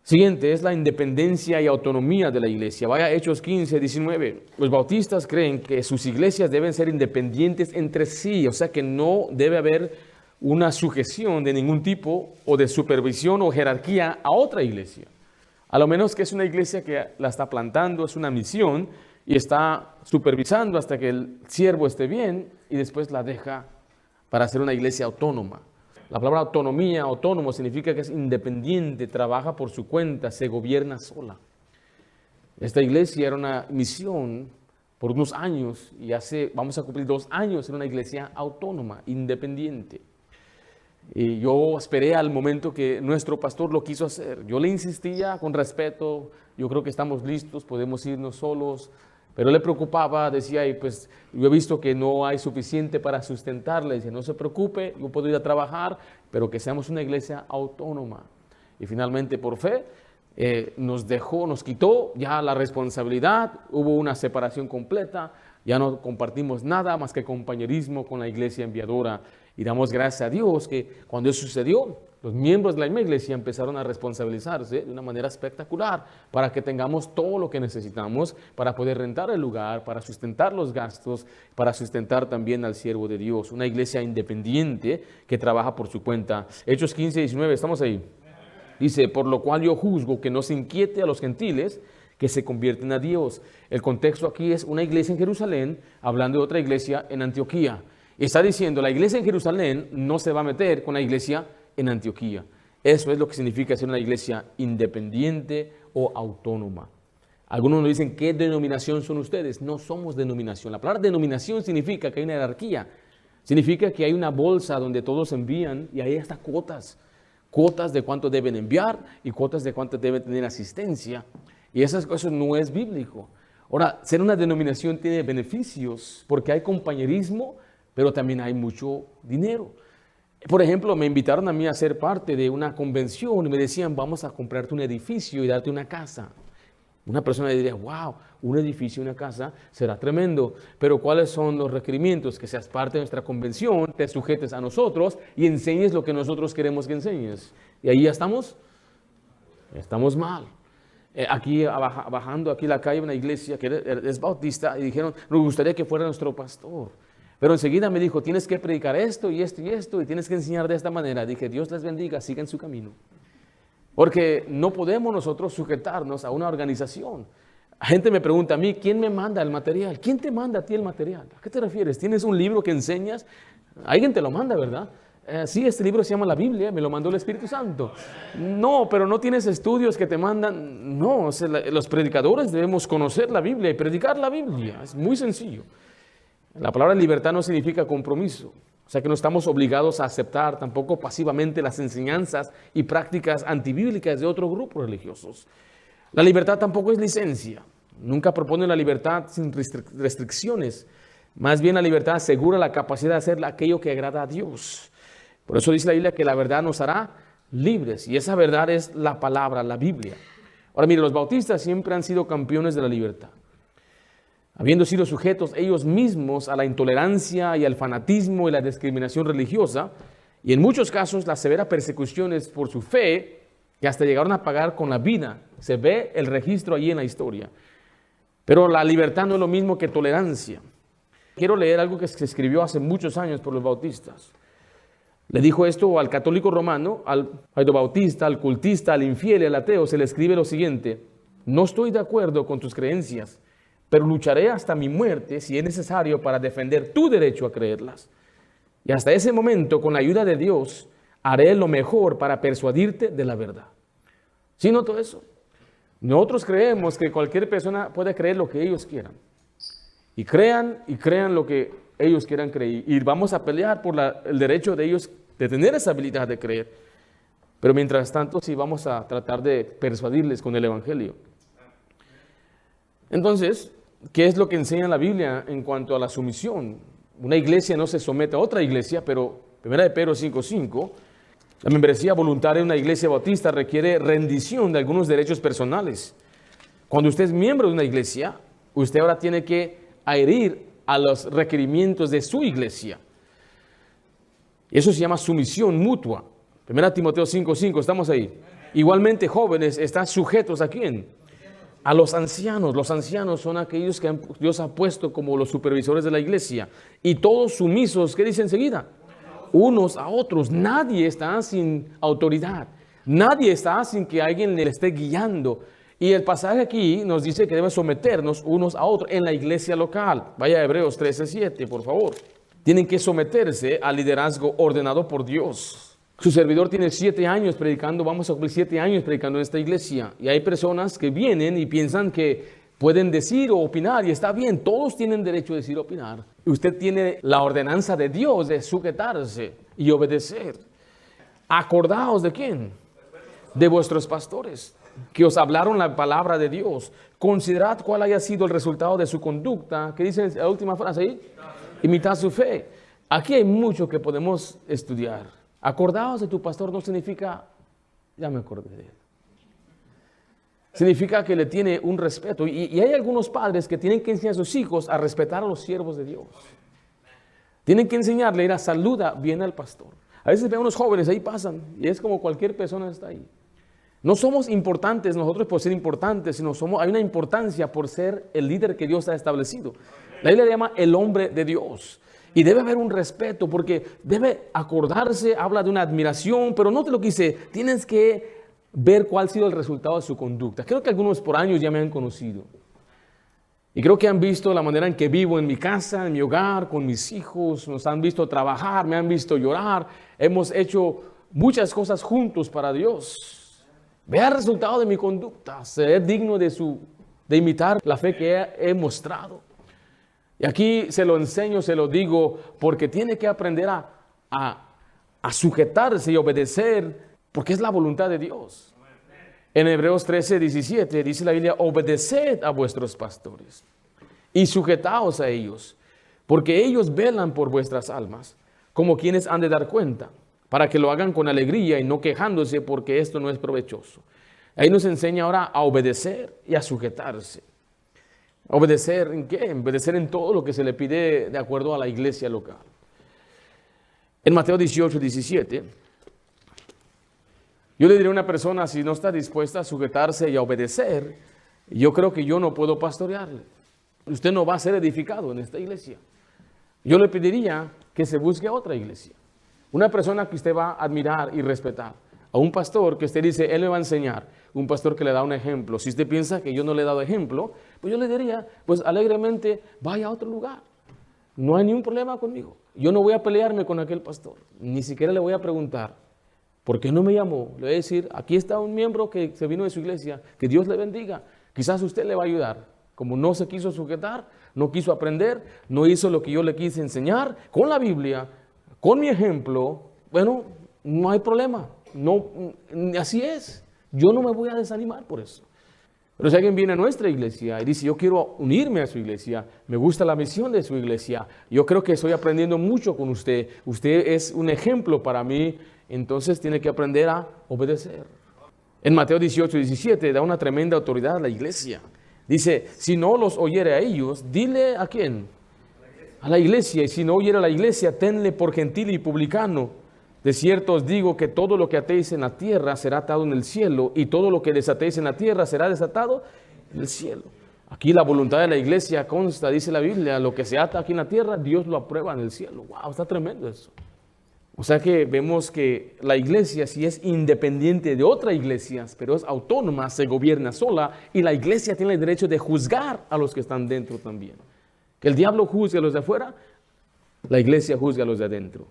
Siguiente es la independencia y autonomía de la iglesia. Vaya a Hechos 15, 19. Los bautistas creen que sus iglesias deben ser independientes entre sí, o sea que no debe haber una sujeción de ningún tipo o de supervisión o jerarquía a otra iglesia. A lo menos que es una iglesia que la está plantando, es una misión y está supervisando hasta que el siervo esté bien y después la deja para ser una iglesia autónoma. La palabra autonomía, autónomo, significa que es independiente, trabaja por su cuenta, se gobierna sola. Esta iglesia era una misión por unos años y vamos a cumplir 2 años en una iglesia autónoma, independiente. Y yo esperé al momento que nuestro pastor lo quiso hacer. Yo le insistía con respeto, yo creo que estamos listos, podemos irnos solos. Pero le preocupaba, decía, y pues yo he visto que no hay suficiente para sustentarle. Dice, no se preocupe, yo puedo ir a trabajar, pero que seamos una iglesia autónoma. Y finalmente, por fe, nos quitó ya la responsabilidad, hubo una separación completa, ya no compartimos nada más que compañerismo con la iglesia enviadora. Y damos gracias a Dios que cuando eso sucedió, los miembros de la misma iglesia empezaron a responsabilizarse de una manera espectacular para que tengamos todo lo que necesitamos para poder rentar el lugar, para sustentar los gastos, para sustentar también al siervo de Dios. Una iglesia independiente que trabaja por su cuenta. Hechos 15, 19, ¿estamos ahí? Dice, por lo cual yo juzgo que no se inquiete a los gentiles que se convierten a Dios. El contexto aquí es una iglesia en Jerusalén hablando de otra iglesia en Antioquía. Está diciendo, la iglesia en Jerusalén no se va a meter con la iglesia en Antioquía. Eso es lo que significa ser una iglesia independiente o autónoma. Algunos nos dicen, ¿qué denominación son ustedes? No somos denominación. La palabra denominación significa que hay una jerarquía. Significa que hay una bolsa donde todos envían y ahí está cuotas. Cuotas de cuánto deben enviar y cuotas de cuánto deben tener asistencia. Y esas cosas no es bíblico. Ahora, ser una denominación tiene beneficios porque hay compañerismo, pero también hay mucho dinero. Por ejemplo, me invitaron a mí a ser parte de una convención y me decían, vamos a comprarte un edificio y darte una casa. Una persona diría, wow, un edificio y una casa será tremendo, pero ¿cuáles son los requerimientos? Que seas parte de nuestra convención, te sujetes a nosotros y enseñes lo que nosotros queremos que enseñes. Y ahí ya estamos mal. Aquí, bajando aquí la calle, una iglesia que es bautista y dijeron, nos gustaría que fuera nuestro pastor. Pero enseguida me dijo, tienes que predicar esto y esto y esto y tienes que enseñar de esta manera. Dije, Dios les bendiga, sigan su camino. Porque no podemos nosotros sujetarnos a una organización. Gente me pregunta a mí, ¿quién me manda el material? ¿Quién te manda a ti el material? ¿A qué te refieres? ¿Tienes un libro que enseñas? Alguien te lo manda, ¿verdad? Sí, este libro se llama la Biblia, me lo mandó el Espíritu Santo. No, pero no tienes estudios que te mandan. No, o sea, los predicadores debemos conocer la Biblia y predicar la Biblia. Es muy sencillo. La palabra libertad no significa compromiso. O sea que no estamos obligados a aceptar tampoco pasivamente las enseñanzas y prácticas antibíblicas de otros grupos religiosos. La libertad tampoco es licencia. Nunca propone la libertad sin restricciones. Más bien la libertad asegura la capacidad de hacer aquello que agrada a Dios. Por eso dice la Biblia que la verdad nos hará libres. Y esa verdad es la palabra, la Biblia. Ahora mire, los bautistas siempre han sido campeones de la libertad. Habiendo sido sujetos ellos mismos a la intolerancia y al fanatismo y la discriminación religiosa, y en muchos casos las severas persecuciones por su fe, que hasta llegaron a pagar con la vida. Se ve el registro allí en la historia. Pero la libertad no es lo mismo que tolerancia. Quiero leer algo que se escribió hace muchos años por los bautistas. Le dijo esto al católico romano, al bautista, al cultista, al infiel y al ateo. Se le escribe lo siguiente: no estoy de acuerdo con tus creencias, pero lucharé hasta mi muerte si es necesario para defender tu derecho a creerlas. Y hasta ese momento, con la ayuda de Dios, haré lo mejor para persuadirte de la verdad. ¿Sí noto eso? Nosotros creemos que cualquier persona puede creer lo que ellos quieran. Y crean lo que ellos quieran creer. Y vamos a pelear por el derecho de ellos de tener esa habilidad de creer. Pero mientras tanto, sí vamos a tratar de persuadirles con el Evangelio. Entonces, ¿qué es lo que enseña la Biblia en cuanto a la sumisión? Una iglesia no se somete a otra iglesia, pero 1 Pedro 5:5, la membresía voluntaria de una iglesia bautista requiere rendición de algunos derechos personales. Cuando usted es miembro de una iglesia, usted ahora tiene que adherir a los requerimientos de su iglesia. Eso se llama sumisión mutua. 1 Timoteo 5:5, ¿estamos ahí? Igualmente, jóvenes, están sujetos ¿a quién? A los ancianos. Los ancianos son aquellos que Dios ha puesto como los supervisores de la iglesia. Y todos sumisos, ¿qué dice enseguida? Unos a otros. Nadie está sin autoridad. Nadie está sin que alguien le esté guiando. Y el pasaje aquí nos dice que deben someternos unos a otros en la iglesia local. Vaya a Hebreos 13:7, por favor. Tienen que someterse al liderazgo ordenado por Dios. Su servidor tiene 7 años predicando, vamos a cumplir 7 años predicando en esta iglesia. Y hay personas que vienen y piensan que pueden decir o opinar, y está bien, todos tienen derecho a decir o opinar. Usted tiene la ordenanza de Dios de sujetarse y obedecer. ¿Acordaos de quién? De vuestros pastores, que os hablaron la palabra de Dios. Considerad cuál haya sido el resultado de su conducta. ¿Qué dice la última frase ahí? Imitad su fe. Aquí hay mucho que podemos estudiar. Acordaos de tu pastor no significa, ya me acordé de él. Significa que le tiene un respeto. Y hay algunos padres que tienen que enseñar a sus hijos a respetar a los siervos de Dios. Tienen que enseñarle a ir a saludar bien al pastor. A veces ven unos jóvenes ahí pasan y es como cualquier persona está ahí. No somos importantes nosotros por ser importantes, sino hay una importancia por ser el líder que Dios ha establecido. La Biblia le llama el hombre de Dios. Y debe haber un respeto porque debe acordarse, habla de una admiración, pero no te lo quise, tienes que ver cuál ha sido el resultado de su conducta. Creo que algunos por años ya me han conocido. Y creo que han visto la manera en que vivo en mi casa, en mi hogar, con mis hijos, nos han visto trabajar, me han visto llorar. Hemos hecho muchas cosas juntos para Dios. Vea el resultado de mi conducta, ser digno de imitar la fe que he mostrado. Y aquí se lo enseño, se lo digo, porque tiene que aprender a sujetarse y obedecer, porque es la voluntad de Dios. En Hebreos 13:17 dice la Biblia, obedeced a vuestros pastores y sujetaos a ellos, porque ellos velan por vuestras almas, como quienes han de dar cuenta, para que lo hagan con alegría y no quejándose, porque esto no es provechoso. Ahí nos enseña ahora a obedecer y a sujetarse. ¿Obedecer en qué? Obedecer en todo lo que se le pide de acuerdo a la iglesia local. En Mateo 18:17, yo le diré a una persona, si no está dispuesta a sujetarse y a obedecer, yo creo que yo no puedo pastorearle. Usted no va a ser edificado en esta iglesia. Yo le pediría que se busque otra iglesia. Una persona que usted va a admirar y respetar. A un pastor que usted dice, él me va a enseñar. Un pastor que le da un ejemplo. Si usted piensa que yo no le he dado ejemplo, pues yo le diría, pues alegremente vaya a otro lugar. No hay ningún problema conmigo. Yo no voy a pelearme con aquel pastor. Ni siquiera le voy a preguntar, ¿por qué no me llamó? Le voy a decir, aquí está un miembro que se vino de su iglesia, que Dios le bendiga. Quizás usted le va a ayudar. Como no se quiso sujetar, no quiso aprender, no hizo lo que yo le quise enseñar, con la Biblia, con mi ejemplo, bueno, no hay problema. No, así es. Yo no me voy a desanimar por eso. Pero si alguien viene a nuestra iglesia y dice, yo quiero unirme a su iglesia, me gusta la misión de su iglesia, yo creo que estoy aprendiendo mucho con usted, usted es un ejemplo para mí, entonces tiene que aprender a obedecer. En Mateo 18:17 da una tremenda autoridad a la iglesia. Dice, si no los oyere a ellos, dile a quién, a la iglesia, y si no oyere a la iglesia, tenle por gentil y publicano. De cierto os digo que todo lo que atéis en la tierra será atado en el cielo, y todo lo que desatéis en la tierra será desatado en el cielo. Aquí la voluntad de la iglesia consta, dice la Biblia, lo que se ata aquí en la tierra, Dios lo aprueba en el cielo. ¡Wow! Está tremendo eso. O sea que vemos que la iglesia sí es independiente de otras iglesias, pero es autónoma, se gobierna sola, y la iglesia tiene el derecho de juzgar a los que están dentro también. Que el diablo juzgue a los de afuera, la iglesia juzga a los de adentro.